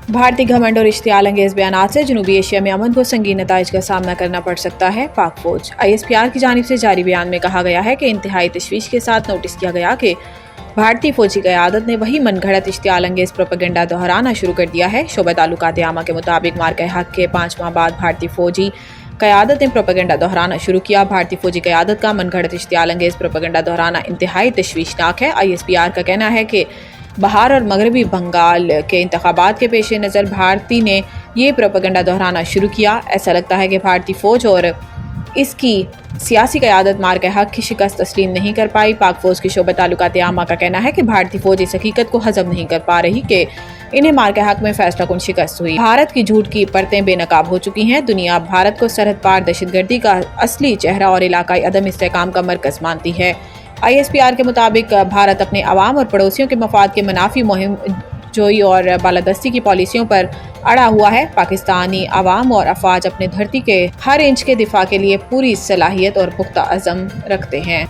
भारतीय घमंड और इश्तियाल अंगेज बयानात से जनूबी एशिया में अमन को संगीन नताइज का सामना करना पड़ सकता है। पाक फौज ISPR की जानिब से जारी बयान में कहा गया है कि इंतहाई तशवीश के साथ नोटिस किया गया कि भारतीय फौजी क़यादत ने वही मनगढ़ंत इश्तियाल अंगेज प्रोपेगेंडा दोहराना शुरू कर दिया है। शोबा ताल्लुकात आमा के मुताबिक मार्का हक के 5 माह बाद भारतीय फौजी क़यादत ने प्रोपेगेंडा दोहराना शुरू किया। भारतीय फौजी क़यादत का मनगढ़ंत इश्तियाल अंगेज प्रोपेगेंडा दोहराना इंतहाई तशवीशनाक है। ISPR का कहना है कि बहार और मगरबी बंगाल के इंतखाबात के पेश नज़र भारती ने ये प्रोपेगेंडा दोहराना शुरू किया। ऐसा लगता है कि भारतीय फ़ौज और इसकी सियासी क़यादत मार्का हक की शिकस्त तस्लीम नहीं कर पाई। पाक फ़ौज की शोबा ताल्लुकात आमा का कहना है कि भारतीय फ़ौज इस हकीकत को हज़म नहीं कर पा रही कि इन्हें मार्का हक में फैसला कुन शिकस्त हुई। भारत की झूठ की परतें बेनकाब हो चुकी हैं। दुनिया भारत को सरहद पार दहशतगर्दी का असली चेहरा और इलाकाई अदम इस्तेहकाम का मरकज़ मानती है। ISPR के मुताबिक भारत अपने अवाम और पड़ोसियों के मफाद के मुनाफी मुहिम जोई और बालादस्ती की पॉलिसियों पर अड़ा हुआ है। पाकिस्तानी अवाम और अफवाज अपने धरती के हर इंच के दिफा के लिए पूरी सलाहियत और पुख्ता अज़म रखते हैं।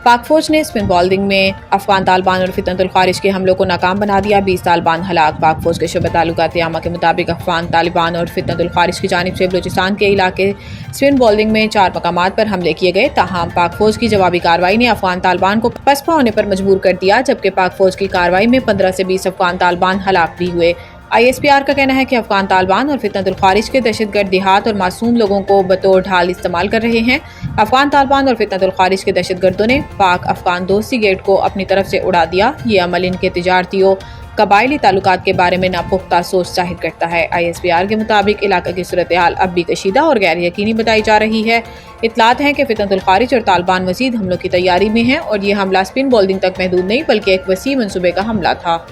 पाक फौज ने स्पिन बॉलिंग में अफगान तालिबान और फितनतुल खारिज के हमलों को नाकाम बना दिया। 20 तालिबान हलाक। पाक फौज के शोबा ताल्लुकात आमा के मुताबिक अफगान तालिबान और फितनतुल खारिज की जानिब से बलूचिस्तान के इलाके स्पिन बॉलिंग में 4 मकामात पर हमले किए गए। ताहम पाक फौज की जवाबी कार्रवाई ने अफगान तालिबान को पसपा होने पर मजबूर कर दिया, जबकि पाक फौज की कार्रवाई में 15 से 20 अफगान तालिबान हलाक भी हुए। ISPR का कहना है कि अफगान तालिबान और फितनतुल खारिज के दहशतगर्द देहात और मासूम लोगों को बतौर ढाल इस्तेमाल कर रहे हैं। अफगान तालिबान और फितनतुल खारिज के दहशतगर्दों ने पाक अफगान दोस्ती गेट को अपनी तरफ से उड़ा दिया। ये अमल इनके तिजारतियों कबायली ताल्लुकात के बारे में नापुख्ता सोच जाहिर करता है। ISPR के मुताबिक इलाका की सूरत हाल अब भी कशीदा और गैर यकीनी बताई जा रही है। इत्तलात हैं कि फितनतुल खारिज और तालिबान मजीद हमलों की तैयारी में हैं और ये हमला स्पिन बॉलिंग तक महदूद नहीं बल्कि एक वसी मनसूबे का हमला था।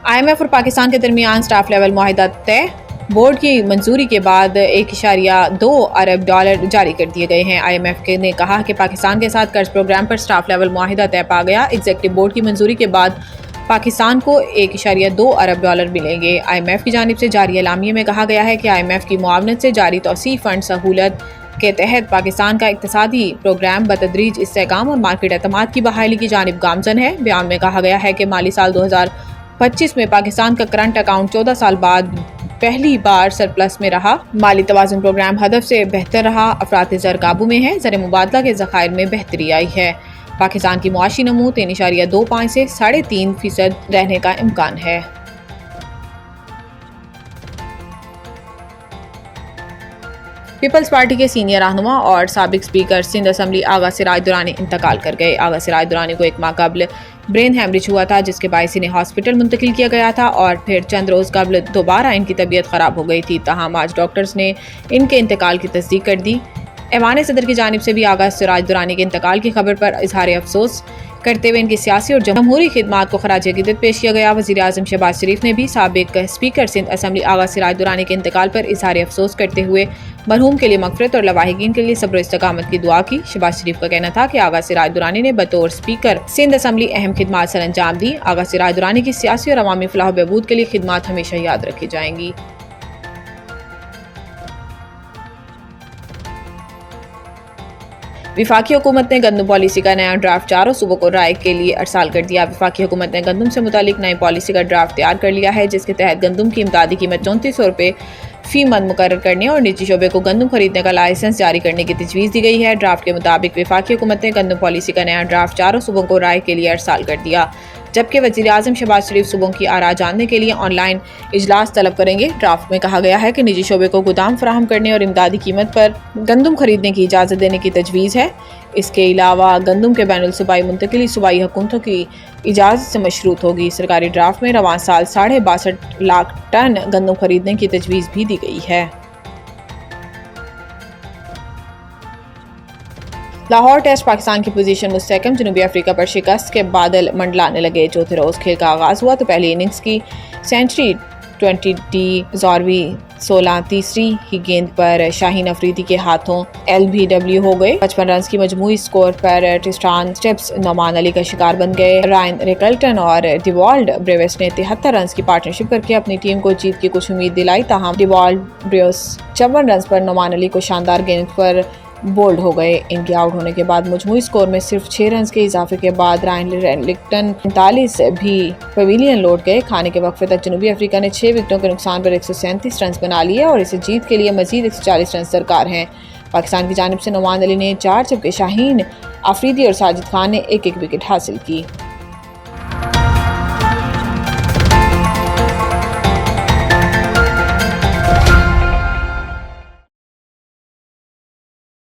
IMF और पाकिस्तान के दरमियान स्टाफ लेवल मुआहिदा तय। बोर्ड की मंजूरी के बाद $1.2 अरब जारी कर दिए गए हैं। IMF ने कहा कि पाकिस्तान के साथ कर्ज प्रोग्राम पर स्टाफ लेवल मुआहिदा तय पा गया। एग्जीक्यूटिव बोर्ड की मंजूरी के बाद पाकिस्तान को $1.2 अरब मिलेंगे। IMF की जानिब से जारी एलामिये में कहा गया है कि IMF की मुआवनत से जारी तौसीफ फंड सहूलत के तहत पाकिस्तान का इक्तसादी प्रोग्राम बतदरीज इस्तेहकाम और मार्केट एतमाद की बहाली की जानिब गामजन है। बयान में कहा गया है कि माली साल 2025 में पाकिस्तान का करंट अकाउंट 14 साल बाद पहली बार सरप्लस में रहा। माली तवाज़ुन प्रोग्राम हदफ से बेहतर रहा। अफरात ज़र काबू में है। ज़र मुबादला के ज़खायर में बेहतरी आई है। पाकिस्तान की मुआशी नमू 3.25 से 3.5% रहने का इम्कान है। पीपल्स पार्टी के सीनियर रहनुमा और साबिक स्पीकर सिंध असम्बली आगा सिराज दुरानी इंतकाल कर गए। आगा सिराज दुरानी को 1 माह कबल ब्रेन हैमरेज हुआ था, जिसके बायस इन्हें हॉस्पिटल मुंतकिल किया गया था और फिर चंद रोज़ कबल दोबारा इनकी तबीयत ख़राब हो गई थी। ताहम आज डॉक्टर्स ने इनके इंतकाल की तस्दीक कर दी। ऐवान सदर की जानिब से भी आगा सिराज दुरानी के इंतकाल की खबर पर इजहार अफसोस करते हुए इनकी सियासी और जमहूरी खिदमात को खराज अकीदत पेश किया गया। वज़ीर आज़म शहबाज शरीफ ने भी साबिक स्पीकर सिंध असम्बली आगा सिराज दुरानी के इंतकाल पर इजहार अफसोस करते हुए मरहूम के लिए मग़फ़िरत और लवाहिकीन के लिए सब्र इस्तकामत की दुआ की। शहबाज शरीफ का कहना था कि आगा सिराज दुरानी ने बतौर स्पीकर सिंध असम्बली अहम खिदमात सर अंजाम दी। आगा सिराज दुरानी की सियासी और अवामी फलाह बहबूद के लिए खिदमात हमेशा याद रखी जाएंगी। विफाकी हुकूमत ने गंदम पॉलिसी का नया ड्राफ्ट 4 सूबों को राय के लिए अरसाल कर दिया। विफाकी हुकूमत ने गंदम से मुतालिक नई पॉलिसी का ड्राफ्ट तैयार कर लिया है, जिसके तहत गंदम की इमदादी कीमत 3400 रुपये फी मन मुकर्रर करने और निजी शोबे को गंदम खरीदने का लाइसेंस जारी करने की तजवीज़ दी गई है। ड्राफ्ट के मुताबिक विफाकी हुकूमत ने गंदम पॉलिसी का नया ड्राफ्ट 4 सूबों को राय के लिए अरसाल कर दिया, जबकि वज़ीर आज़म शहबाज शरीफ सूबों की आरा जानने के लिए ऑनलाइन इजलास तलब करेंगे। ड्राफ्ट में कहा गया है कि निजी शोबे को गोदाम फराहम करने और इमदादी कीमत पर गंदम खरीदने की इजाज़त देने की तजवीज़ है। इसके अलावा गंदम के बैनुल सूबाई मुंतकिली सूबाई हुकूमतों की इजाज़त से मशरूत होगी। सरकारी ड्राफ्ट में रवां साल 62.5 लाख टन गंदम खरीदने की तजवीज़ भी दी गई है। लाहौर टेस्ट पाकिस्तान की पोजीशन मुस्तहकम। जनूबी अफ्रीका पर शिकस्त के बादल मंडलाने लगे। चौथे रोज़ खेल का आगाज़ हुआ तो पहली इनिंग्स की सेंचुरी 20 ज़ॉरवी 16 तीसरी ही गेंद पर शाहीन अफरीदी के हाथों LBW हो गए। 55 रन की मजमूई स्कोर पर ट्रिस्टान स्टेप्स नोमान अली का शिकार बन गए। रायन रिकल्टन और डिवॉल्ड ब्रेवेस ने 73 रन की पार्टनरशिप करके अपनी टीम को जीत की कुछ उम्मीद दिलाई। ताहम डिवॉल्ड ब्रेवेस 54 रन पर नोमान अली को शानदार गेंद पर बोल्ड हो गए। इनके आउट होने के बाद मजमूई स्कोर में सिर्फ 6 रन के इजाफे के बाद रायन लिक्टन 45 भी पवेलियन लौट गए। खाने के वक्फे तक जनूबी अफ्रीका ने 6 विकेटों के नुकसान पर 137 रन बना लिए और इसे जीत के लिए मजीद 140 रन दरकार हैं। पाकिस्तान की जानिब से नवान अली ने 4 जबकि शाहीन आफरीदी और साजिद खान ने एक एक विकेट हासिल की।